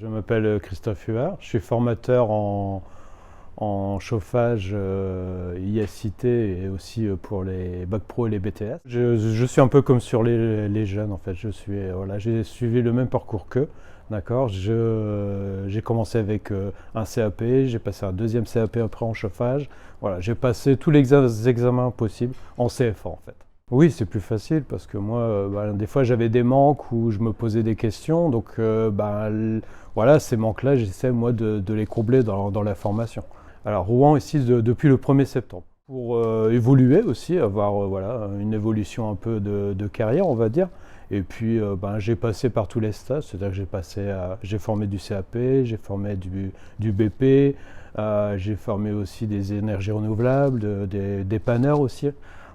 Je m'appelle Christophe Huard, je suis formateur en chauffage ISIT et aussi pour les Bac Pro et les BTS. Je suis un peu comme sur les jeunes en fait, j'ai suivi le même parcours qu'eux. D'accord, j'ai commencé avec un CAP, j'ai passé un deuxième CAP après en chauffage. Voilà, j'ai passé tous les examens possibles en CFA en fait. Oui, c'est plus facile parce que moi, des fois j'avais des manques où je me posais des questions. Donc voilà, ces manques-là, j'essaie moi de les combler dans la formation. Alors Rouen ici depuis le 1er septembre. Pour évoluer aussi, avoir une évolution un peu de carrière, on va dire. Et puis j'ai passé par tous les stages, c'est-à-dire que j'ai formé du CAP, j'ai formé du BP, j'ai formé aussi des énergies renouvelables, des dépanneurs aussi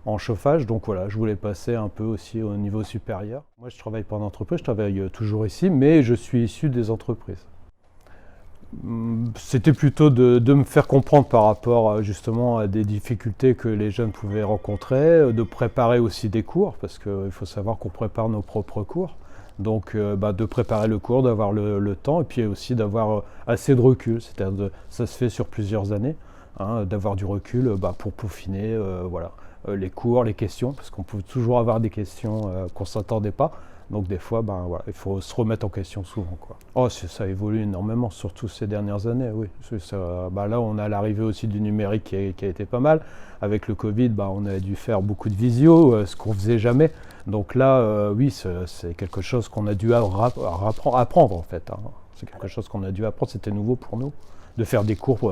en chauffage. Donc voilà, je voulais passer un peu aussi au niveau supérieur. Moi je travaille pas en entreprise, je travaille toujours ici, mais je suis issu des entreprises. C'était plutôt de me faire comprendre par rapport justement à des difficultés que les jeunes pouvaient rencontrer, de préparer aussi des cours, parce qu'il faut savoir qu'on prépare nos propres cours. Donc de préparer le cours, d'avoir le temps, et puis aussi d'avoir assez de recul, c'est-à-dire ça se fait sur plusieurs années, hein, d'avoir du recul pour peaufiner les cours, les questions, parce qu'on peut toujours avoir des questions qu'on ne s'attendait pas. Donc des fois, il faut se remettre en question souvent, quoi. Oh, ça évolue énormément, surtout ces dernières années, oui. Là, on a l'arrivée aussi du numérique qui a été pas mal. Avec le Covid, on a dû faire beaucoup de visio, ce qu'on faisait jamais. Donc là, oui, c'est quelque chose qu'on a dû apprendre en fait, hein. C'est quelque chose qu'on a dû apprendre, c'était nouveau pour nous, de faire des cours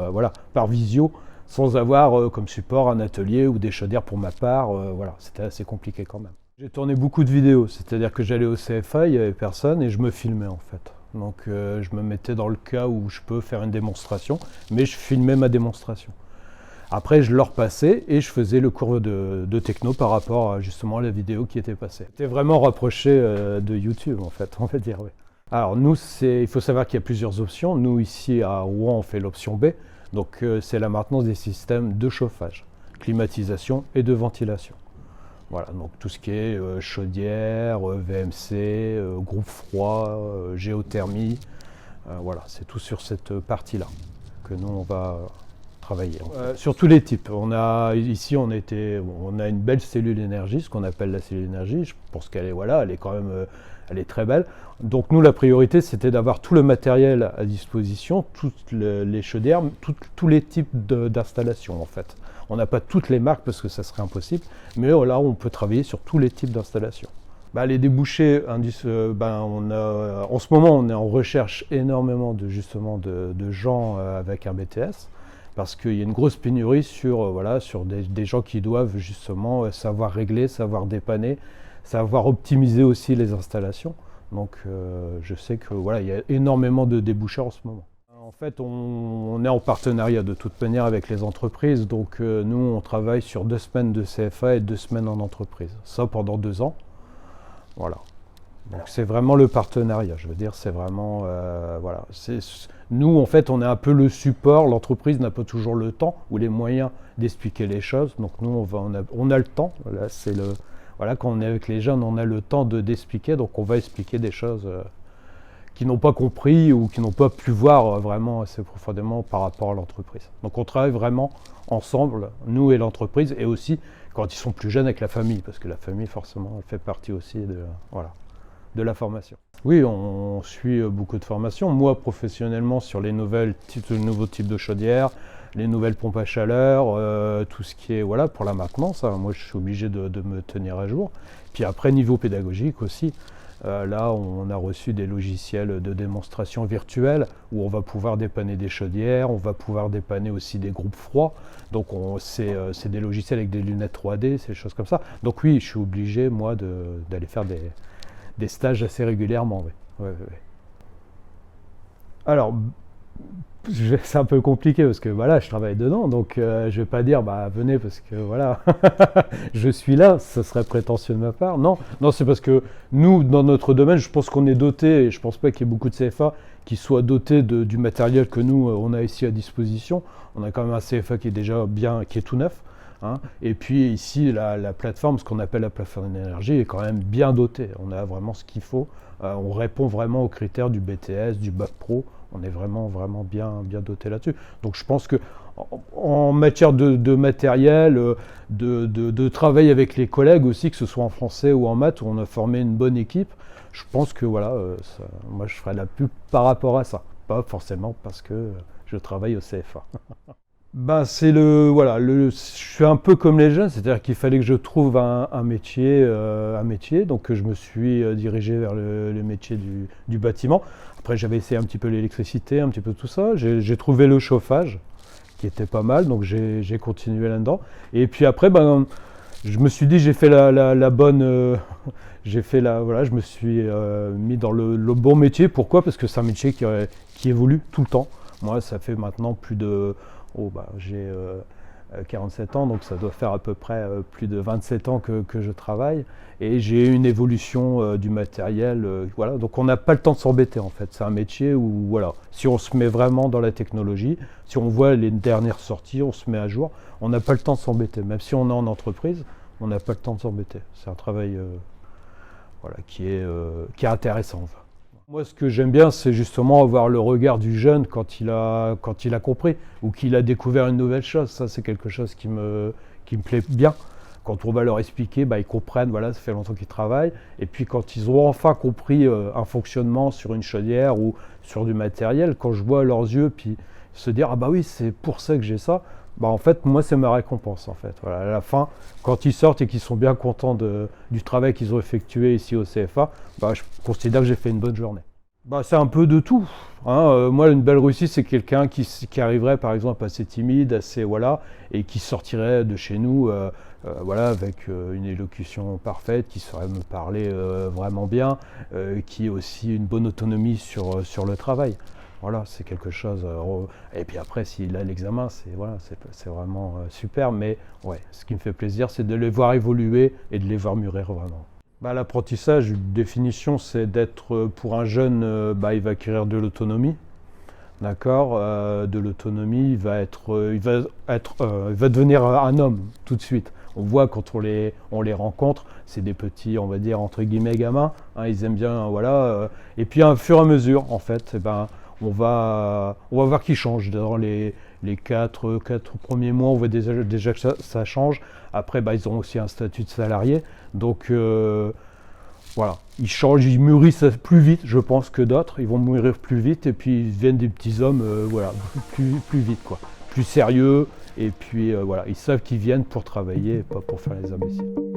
par visio, sans avoir comme support un atelier ou des chaudières pour ma part. C'était assez compliqué quand même. J'ai tourné beaucoup de vidéos, c'est-à-dire que j'allais au CFA, il n'y avait personne et je me filmais en fait. Donc je me mettais dans le cas où je peux faire une démonstration, mais je filmais ma démonstration. Après je leur passais et je faisais le cours de techno par rapport justement à la vidéo qui était passée. C'était vraiment rapproché de YouTube en fait, on va dire, oui. Alors nous, il faut savoir qu'il y a plusieurs options. Nous ici à Rouen, on fait l'option B, donc c'est la maintenance des systèmes de chauffage, climatisation et de ventilation. Voilà, donc tout ce qui est chaudière, VMC, groupe froid, géothermie, c'est tout sur cette partie-là que nous on va travailler. Sur tous les types. Ici on a une belle cellule énergie, ce qu'on appelle la cellule énergie. Je pense qu'elle est elle est quand même elle est très belle. Donc nous la priorité c'était d'avoir tout le matériel à disposition, toutes les chaudières, tous les types d'installations en fait. On n'a pas toutes les marques parce que ça serait impossible, mais là on peut travailler sur tous les types d'installations. Les débouchés, en ce moment on est en recherche énormément de gens avec un BTS, parce qu'il y a une grosse pénurie sur des gens qui doivent justement savoir régler, savoir dépanner, savoir optimiser aussi les installations. Donc je sais que il y a énormément de débouchés en ce moment. En fait, on est en partenariat de toute manière avec les entreprises, donc nous on travaille sur 2 semaines de CFA et 2 semaines en entreprise. Ça pendant 2 ans. Voilà. Donc c'est vraiment le partenariat, je veux dire, c'est vraiment nous en fait on est un peu le support, l'entreprise n'a pas toujours le temps ou les moyens d'expliquer les choses, donc nous on a le temps, là c'est quand on est avec les jeunes on a le temps d'expliquer, donc on va expliquer des choses qui n'ont pas compris ou qui n'ont pas pu voir vraiment assez profondément par rapport à l'entreprise. Donc on travaille vraiment ensemble, nous et l'entreprise, et aussi quand ils sont plus jeunes avec la famille, parce que la famille forcément elle fait partie aussi de la formation. Oui, on suit beaucoup de formations. Moi, professionnellement, sur les nouveaux types de chaudières, les nouvelles pompes à chaleur, tout ce qui est pour la maintenance, hein, moi je suis obligé de me tenir à jour. Puis après, niveau pédagogique aussi, là on a reçu des logiciels de démonstration virtuelle où on va pouvoir dépanner des chaudières, on va pouvoir dépanner aussi des groupes froids. Donc c'est des logiciels avec des lunettes 3D, c'est des choses comme ça. Donc oui, je suis obligé moi d'aller faire des stages assez régulièrement. Oui. Alors, c'est un peu compliqué parce que je travaille dedans, donc je vais pas dire venez parce que je suis là, ça serait prétentieux de ma part. Non, c'est parce que nous, dans notre domaine, je pense qu'on est doté, et je pense pas qu'il y ait beaucoup de CFA qui soient dotés du matériel que nous, on a ici à disposition. On a quand même un CFA qui est déjà bien, qui est tout neuf, hein. Et puis ici, la plateforme, ce qu'on appelle la plateforme d'énergie, est quand même bien dotée. On a vraiment ce qu'il faut. On répond vraiment aux critères du BTS, du Bac Pro. On est vraiment bien doté là-dessus. Donc je pense que en matière de matériel, de travail avec les collègues aussi, que ce soit en français ou en maths, où on a formé une bonne équipe, je pense que voilà, moi je ferai la pub par rapport à ça. Pas forcément parce que je travaille au CFA. Ben c'est voilà, je suis un peu comme les jeunes, c'est-à-dire qu'il fallait que je trouve un métier, donc je me suis dirigé vers le métier du bâtiment. Après j'avais essayé un petit peu l'électricité, un petit peu tout ça. J'ai trouvé le chauffage, qui était pas mal, donc j'ai continué là-dedans. Et puis après, ben, je me suis dit, j'ai fait la bonne, voilà, je me suis mis dans le bon métier. Pourquoi? Parce que c'est un métier qui évolue tout le temps. Moi, ça fait maintenant plus de, j'ai 47 ans, donc ça doit faire à peu près plus de 27 ans que je travaille. Et j'ai une évolution du matériel, voilà. Donc on n'a pas le temps de s'embêter en fait. C'est un métier où, voilà, si on se met vraiment dans la technologie, si on voit les dernières sorties, on se met à jour, on n'a pas le temps de s'embêter. Même si on est en entreprise, on n'a pas le temps de s'embêter. C'est un travail voilà, qui est intéressant. Enfin. Moi, ce que j'aime bien, c'est justement avoir le regard du jeune quand il a compris ou qu'il a découvert une nouvelle chose. Ça, c'est quelque chose qui me plaît bien. Quand on va leur expliquer, ils comprennent, voilà, ça fait longtemps qu'ils travaillent. Et puis quand ils ont enfin compris un fonctionnement sur une chaudière ou sur du matériel, quand je vois leurs yeux, puis se dire, ah bah oui, c'est pour ça que j'ai ça, en fait, moi, c'est ma récompense, en fait. Voilà, à la fin, quand ils sortent et qu'ils sont bien contents du travail qu'ils ont effectué ici au CFA, je considère que j'ai fait une bonne journée. C'est un peu de tout. Hein. Moi, une belle réussite, c'est quelqu'un qui arriverait, par exemple, assez timide, assez voilà, et qui sortirait de chez nous, voilà, avec une élocution parfaite, qui saurait me parler vraiment bien, qui ait aussi une bonne autonomie sur le travail. Voilà, c'est quelque chose. Et puis après, s'il a l'examen, c'est vraiment super. Mais ouais, ce qui me fait plaisir, c'est de les voir évoluer et de les voir mûrir vraiment. L'apprentissage, une définition, c'est d'être, pour un jeune, il va acquérir de l'autonomie, d'accord, de l'autonomie, il va devenir un homme tout de suite. On voit quand on les rencontre, c'est des petits, on va dire entre guillemets gamins, hein, ils aiment bien, voilà. Et puis, à fur et à mesure, en fait, on va voir qu'ils changent. Dans les 4 premiers mois, on voit déjà que ça change. Après, ils ont aussi un statut de salarié. Donc, voilà, ils changent, ils mûrissent plus vite, je pense, que d'autres. Ils vont mûrir plus vite et puis ils deviennent des petits hommes, voilà, plus vite, quoi. Plus sérieux. Et puis, voilà, ils savent qu'ils viennent pour travailler et pas pour faire les imbéciles.